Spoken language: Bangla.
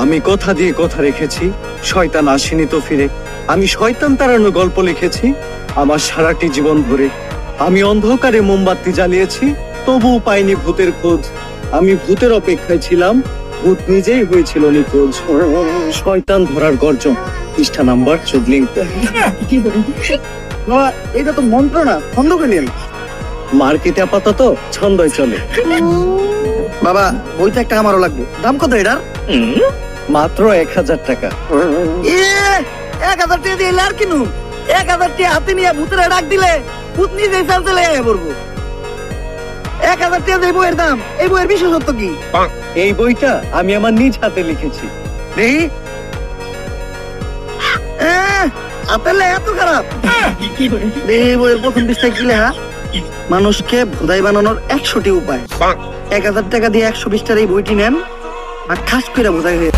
আমি কথা দিয়ে কথা রেখেছি, শয়তান আসেনি তো ফিরে। আমি শয়তান তাড়ানোর গল্প লিখেছি আমার সারাটি জীবন ধরে। আমি অন্ধকারে মোমবাতি জ্বালিয়েছি, তবুও পাইনি ভূতের খোঁজ। আমি ভূতের অপেক্ষায় ছিলাম, ভূত নিজেই হয়েছিল নিখোঁজ। শয়তান ধরার গর্জন, পৃষ্ঠা নাম্বার 14। এটা তো মন্ত্র না, ছন্দ পেলেন। মার্কেটে আপাতত ছন্দই চলে। বাবা বইটা একটা আমারও লাগবে, দাম কত এটার? মাত্র 1000 টাকা। 1000 টাকা দিয়ে আর কিনু? 1000 টাকা হাতে নিয়ে ভূতের ডাক দিলে ভূত নিজেই চালতে লেগে পড়বো। 1000 টাকা দিয়ে বইয়ের দাম, এই বইয়ের বিশেষত্ব কি? এই বইটা আমি আমার নিজ হাতে লিখেছি। দেখি আপেলে এত খারাপ। দেখি বইয়ের প্রথম পৃষ্ঠায় কি লেখা? মানুষকে ভোদাই বানানোর 100টি উপায়। 1000 টাকা দিয়ে 120টার এই বইটি নেন আর ঠাস করে ভোদাই হয়ে